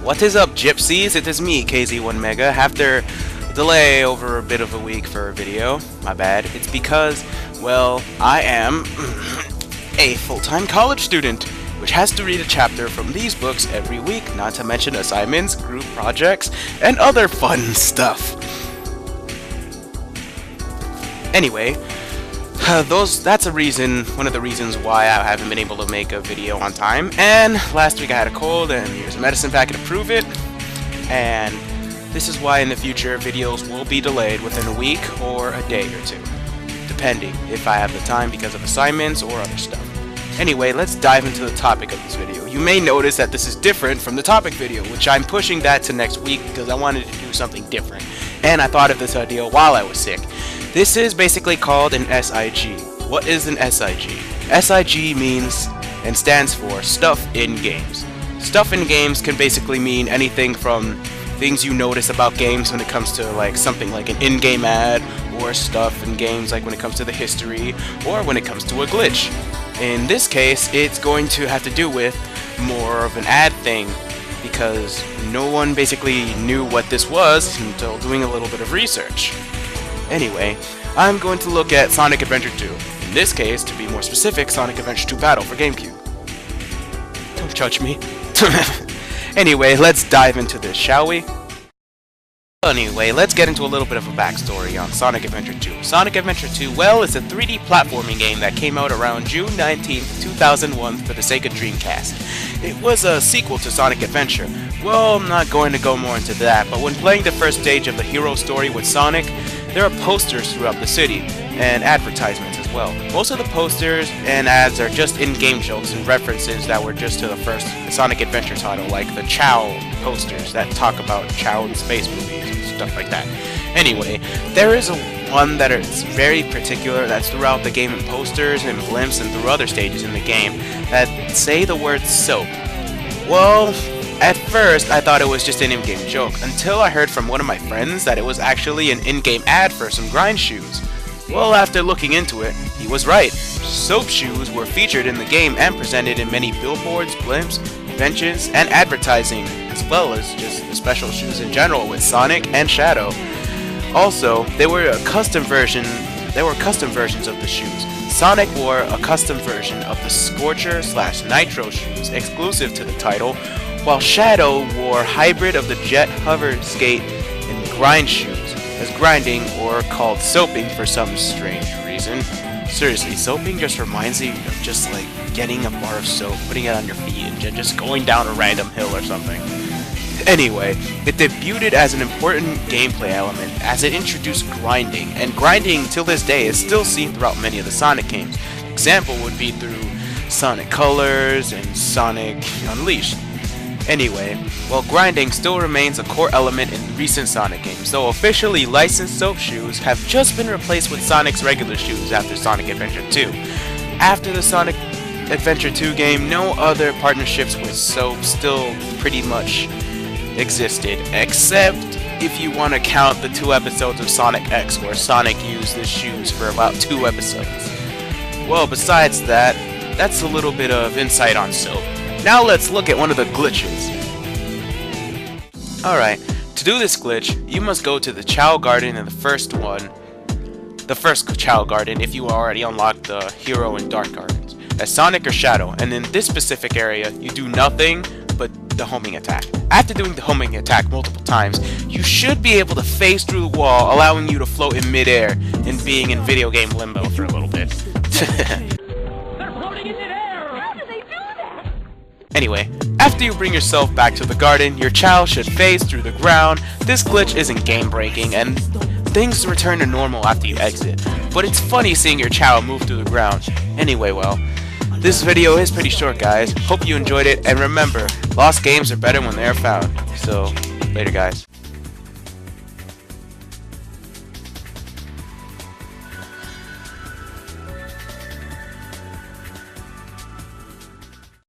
What is up, gypsies? It is me, KZ1Mega. After a delay over a bit of a week for a video, my bad. It's because, well, I am a full-time college student, which has to read a chapter from these books every week, not to mention assignments, group projects, and other fun stuff. Anyway, that's one of the reasons why I haven't been able to make a video on time. And last week I had a cold, and here's a medicine packet to prove it. And this is why in the future videos will be delayed within a week or a day or two, depending if I have the time because of assignments or other stuff. Anyway, let's dive into the topic of this video. You may notice that this is different from the topic video, which I'm pushing that to next week because I wanted to do something different. And I thought of this idea while I was sick. This is basically called an SIG. What is an SIG? SIG means and stands for Stuff in Games. Stuff in Games can basically mean anything from things you notice about games when it comes to like something like an in-game ad, or stuff in games like when it comes to the history, or when it comes to a glitch. In this case, it's going to have to do with more of an ad thing, because no one basically knew what this was until doing a little bit of research. Anyway, I'm going to look at Sonic Adventure 2. In this case, to be more specific, Sonic Adventure 2 Battle for GameCube. Don't judge me. Anyway, let's dive into this, shall we? Anyway, let's get into a little bit of a backstory on Sonic Adventure 2. Sonic Adventure 2, well, is a 3D platforming game that came out around June 19th, 2001 for the Sega Dreamcast. It was a sequel to Sonic Adventure. Well, I'm not going to go more into that, but when playing the first stage of the hero story with Sonic, there are posters throughout the city, and advertisements as well. Most of the posters and ads are just in-game jokes and references that were just to the first Sonic Adventure title, like the Chow posters that talk about Chow in space movies and stuff like that. Anyway, there is one that is very particular that's throughout the game in posters and blimps and through other stages in the game that say the word soap. Well, at first, I thought it was just an in-game joke, until I heard from one of my friends that it was actually an in-game ad for some grind shoes. Well, after looking into it, he was right. Soap shoes were featured in the game and presented in many billboards, blimps, conventions, and advertising, as well as just the special shoes in general with Sonic and Shadow. Also, there were custom versions of the shoes. Sonic wore a custom version of the Scorcher/Nitro shoes exclusive to the title, while Shadow wore hybrid of the Jet, Hover, Skate, and Grind shoes, as grinding or called soaping for some strange reason. Seriously, soaping just reminds me of just like getting a bar of soap, putting it on your feet, and just going down a random hill or something. Anyway, it debuted as an important gameplay element as it introduced grinding, and grinding till this day is still seen throughout many of the Sonic games. Example would be through Sonic Colors and Sonic Unleashed. Anyway, while grinding still remains a core element in recent Sonic games, though officially licensed soap shoes have just been replaced with Sonic's regular shoes after Sonic Adventure 2. After the Sonic Adventure 2 game, no other partnerships with soap still pretty much existed, except if you want to count the 2 episodes of Sonic X where Sonic used the shoes for about 2 episodes. Well, besides that, that's a little bit of insight on soap. Now let's look at one of the glitches. Alright, to do this glitch, you must go to the Chow Garden in the first Chow Garden if you already unlocked the Hero and Dark Gardens, as Sonic or Shadow, and in this specific area, you do nothing but the homing attack. After doing the homing attack multiple times, you should be able to phase through the wall, allowing you to float in midair and being in video game limbo for a little bit. Anyway, after you bring yourself back to the garden, your Chow should phase through the ground. This glitch isn't game breaking and things return to normal after you exit, but it's funny seeing your Chow move through the ground. Anyway, well, this video is pretty short, guys. Hope you enjoyed it, and remember, lost games are better when they are found. So, later guys.